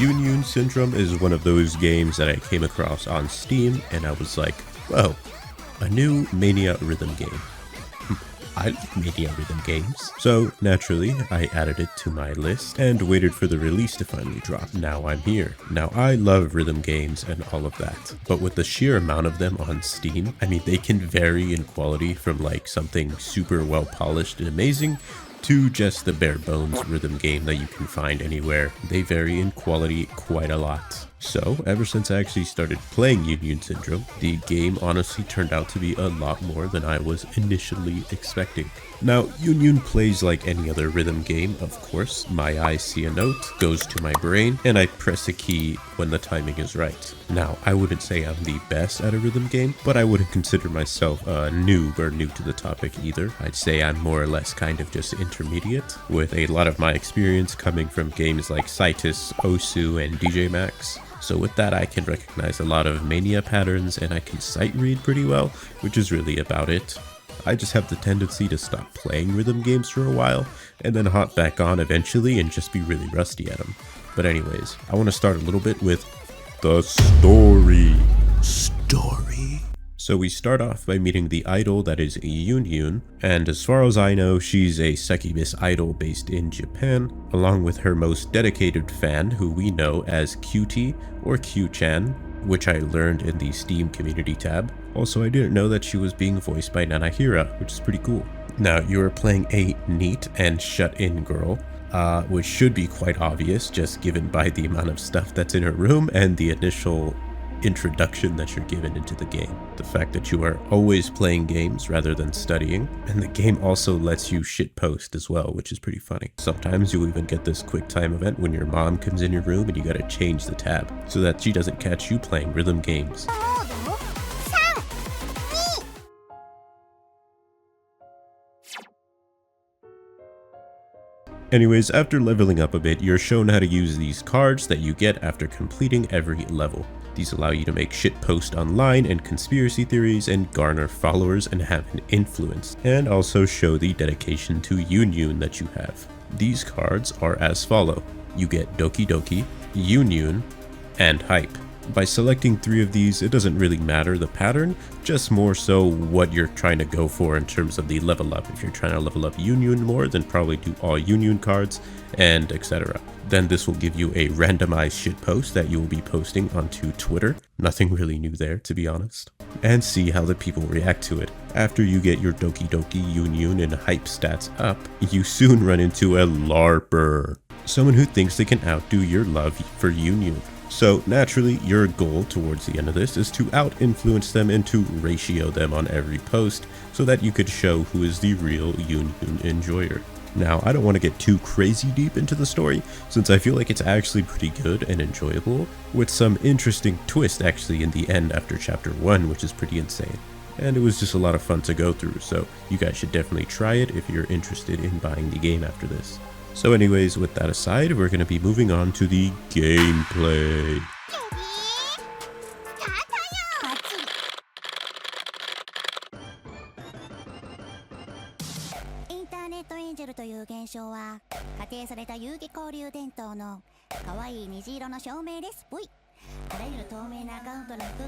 YunYun Syndrome is one of those games that I came across on Steam, and I was like, whoa, a new Mania rhythm game. I like Mania rhythm games. So naturally, I added it to my list and waited for the release to finally drop. Now I'm here. Now I love rhythm games and all of that, but with the sheer amount of them on Steam, I mean, they can vary in quality from like something super well polished and amazing to just the bare bones rhythm game that you can find anywhere. They vary in quality quite a lot. So ever since I actually started playing YunYun Syndrome, the game honestly turned out to be a lot more than I was initially expecting. Now, YunYun plays like any other rhythm game, of course. My eyes see a note, goes to my brain, and I press a key when the timing is right. Now, I wouldn't say I'm the best at a rhythm game, but I wouldn't consider myself a noob or new to the topic either. I'd say I'm more or less kind of just intermediate, with a lot of my experience coming from games like Psychosis, Osu, and DJ Max. So with that, I can recognize a lot of Mania patterns and I can sight read pretty well, which is really about it. I just have the tendency to stop playing rhythm games for a while and then hop back on eventually and just be really rusty at them. But anyways, I want to start a little bit with the story. So we start off by meeting the idol that is YunYun, and as far as I know, she's a succubus idol based in Japan, along with her most dedicated fan, who we know as Cutie or Q-chan, which I learned in the Steam community tab. Also, I didn't know that she was being voiced by Nanahira, which is pretty cool. Now, you are playing a neat and shut-in girl, which should be quite obvious just given by the amount of stuff that's in her room and the initial introduction that you're given into the game. The fact that you are always playing games rather than studying, and the game also lets you shitpost as well, which is pretty funny. Sometimes you'll even get this quick time event when your mom comes in your room and you gotta change the tab so that she doesn't catch you playing rhythm games. Anyways, after leveling up a bit, you're shown how to use these cards that you get after completing every level. These allow you to make shitpost online and conspiracy theories and garner followers and have an influence, and also show the dedication to YunYun that you have. These cards are as follow. You get Doki Doki, YunYun, and Hype. By selecting 3 of these, it doesn't really matter the pattern, just more so what you're trying to go for in terms of the level up. If you're trying to level up YunYun more, then probably do all YunYun cards, and etc. Then this will give you a randomized shitpost that you will be posting onto Twitter. Nothing really new there, to be honest. And see how the people react to it. After you get your Doki Doki, YunYun, and Hype stats up, you soon run into a LARPer. Someone who thinks they can outdo your love for YunYun. So naturally, your goal towards the end of this is to out-influence them and to ratio them on every post so that you could show who is the real YunYun enjoyer. Now, I don't want to get too crazy deep into the story, since I feel like it's actually pretty good and enjoyable, with some interesting twist actually in the end after chapter 1, which is pretty insane. And it was just a lot of fun to go through, so you guys should definitely try it if you're interested in buying the game after this. So anyways, with that aside, we're going to be moving on to the gameplay.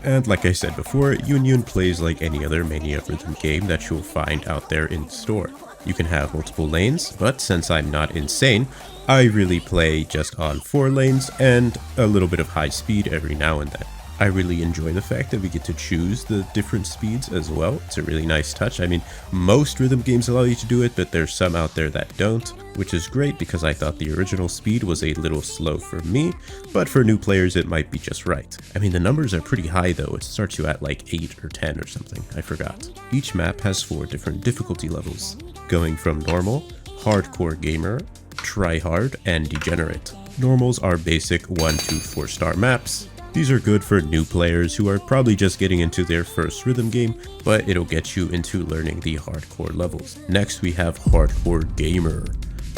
And like I said before, YunYun plays like any other Mania rhythm game that you'll find out there in the store. You can have multiple lanes, but since I'm not insane, I really play just on 4 lanes and a little bit of high speed every now and then. I really enjoy the fact that we get to choose the different speeds as well. It's a really nice touch. I mean, most rhythm games allow you to do it, but there's some out there that don't, which is great because I thought the original speed was a little slow for me, but for new players it might be just right. I mean, the numbers are pretty high though. It starts you at like 8 or 10 or something, I forgot. Each map has 4 different difficulty levels, going from normal, hardcore gamer, tryhard, and degenerate. Normals are basic 1 to 4 star maps. These are good for new players who are probably just getting into their first rhythm game, but it'll get you into learning the hardcore levels. Next we have Hardcore Gamer,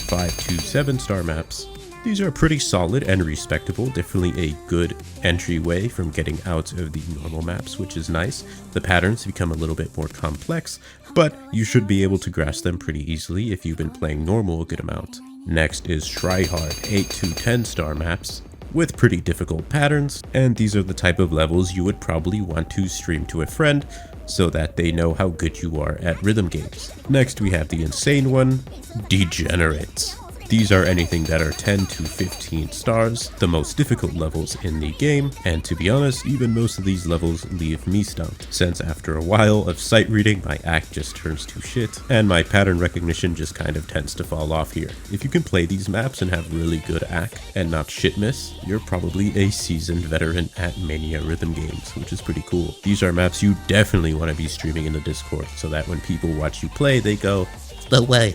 5 to 7 star maps. These are pretty solid and respectable, definitely a good entryway from getting out of the normal maps, which is nice. The patterns become a little bit more complex, but you should be able to grasp them pretty easily if you've been playing normal a good amount. Next is Tryhard, 8 to 10 star maps. with pretty difficult patterns, and these are the type of levels you would probably want to stream to a friend so that they know how good you are at rhythm games. Next we have the insane one, Degenerates. These are anything that are 10 to 15 stars, the most difficult levels in the game, and to be honest, even most of these levels leave me stumped, since after a while of sight reading, my act just turns to shit, and my pattern recognition just kind of tends to fall off here. If you can play these maps and have really good act and not shit miss, you're probably a seasoned veteran at Mania rhythm games, which is pretty cool. These are maps you definitely want to be streaming in the Discord, so that when people watch you play, they go, "No way,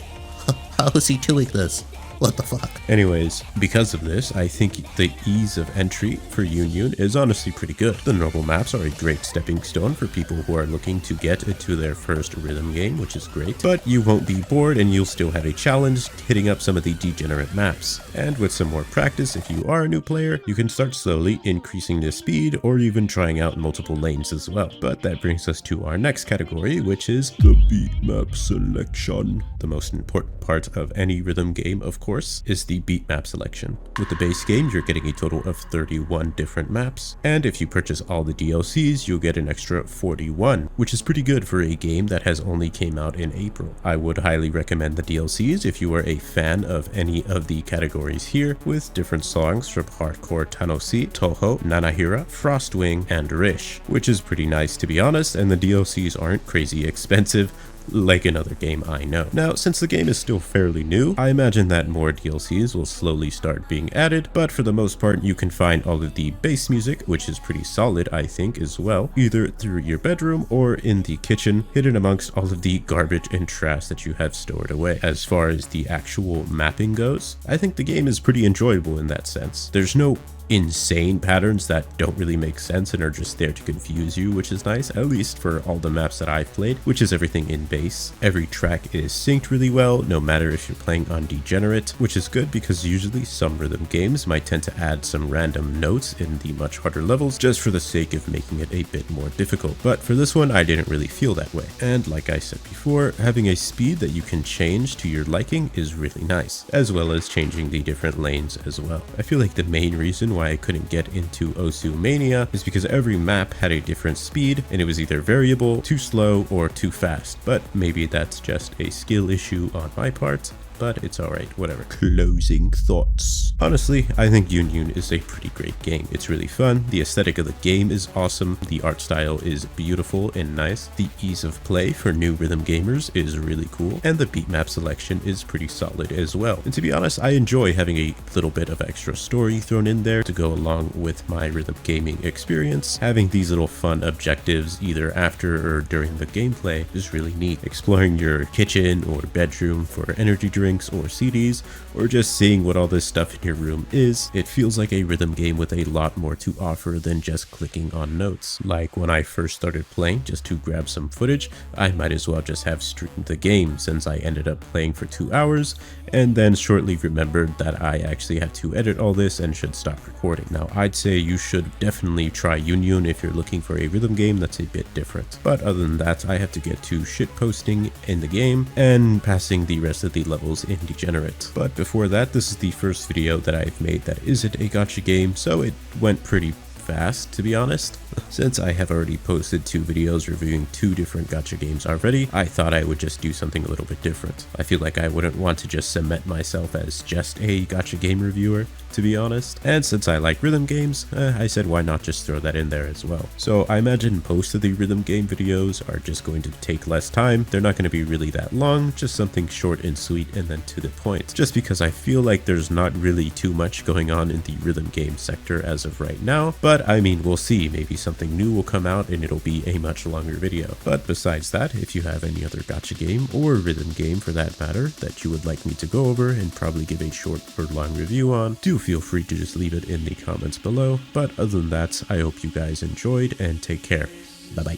how is he doing this? What the fuck?" Anyways, because of this, I think the ease of entry for YunYun is honestly pretty good. The normal maps are a great stepping stone for people who are looking to get into their first rhythm game, which is great, but you won't be bored and you'll still have a challenge hitting up some of the degenerate maps. And with some more practice, if you are a new player, you can start slowly increasing the speed or even trying out multiple lanes as well. But that brings us to our next category, which is the beat map selection. The most important part of any rhythm game, of course, is the beat map selection. With the base game, you're getting a total of 31 different maps, and if you purchase all the DLCs, you'll get an extra 41, which is pretty good for a game that has only came out in April. I would highly recommend the DLCs if you are a fan of any of the categories here, with different songs from Hardcore Tanoshi, Toho, Nanahira, Frostwing, and Rish, which is pretty nice to be honest, and the DLCs aren't crazy expensive, like another game I know. Now, since the game is still fairly new, I imagine that more DLCs will slowly start being added, but for the most part, you can find all of the bass music, which is pretty solid, I think, as well, either through your bedroom or in the kitchen, hidden amongst all of the garbage and trash that you have stored away. As far as the actual mapping goes, I think the game is pretty enjoyable in that sense. There's no insane patterns that don't really make sense and are just there to confuse you, which is nice, at least for all the maps that I've played, which is everything in bass. Every track is synced really well, no matter if you're playing on Degenerate, which is good because usually some rhythm games might tend to add some random notes in the much harder levels just for the sake of making it a bit more difficult. But for this one, I didn't really feel that way. And like I said before, having a speed that you can change to your liking is really nice, as well as changing the different lanes as well. I feel like the main reason why I couldn't get into Osu Mania is because every map had a different speed and it was either variable, too slow, or too fast. But maybe that's just a skill issue on my part, but it's alright, whatever. Closing thoughts. Honestly, I think YunYun is a pretty great game. It's really fun, the aesthetic of the game is awesome, the art style is beautiful and nice, the ease of play for new rhythm gamers is really cool, and the beat map selection is pretty solid as well. And to be honest, I enjoy having a little bit of extra story thrown in there to go along with my rhythm gaming experience. Having these little fun objectives either after or during the gameplay is really neat. Exploring your kitchen or bedroom for energy drinks or CDs, or just seeing what all this stuff in your room is, it feels like a rhythm game with a lot more to offer than just clicking on notes. Like when I first started playing just to grab some footage, I might as well just have streamed the game since I ended up playing for 2 hours and then shortly remembered that I actually had to edit all this and should stop recording. Now I'd say you should definitely try YunYun if you're looking for a rhythm game that's a bit different. But other than that, I have to get to shitposting in the game and passing the rest of the levels in Degenerate. But before that, this is the first video that I've made that isn't a gacha game, so it went pretty fast, to be honest. Since I have already posted 2 videos reviewing 2 different gacha games already, I thought I would just do something a little bit different. I feel like I wouldn't want to just cement myself as just a gacha game reviewer, to be honest. And since I like rhythm games, I said why not just throw that in there as well. So I imagine most of the rhythm game videos are just going to take less time. They're not going to be really that long, just something short and sweet and then to the point. Just because I feel like there's not really too much going on in the rhythm game sector as of right now. But I mean, we'll see. Maybe something new will come out and it'll be a much longer video. But besides that, if you have any other gacha game or rhythm game for that matter that you would like me to go over and probably give a short or long review on, do feel free to just leave it in the comments below. But other than that, I hope you guys enjoyed and take care. Bye bye.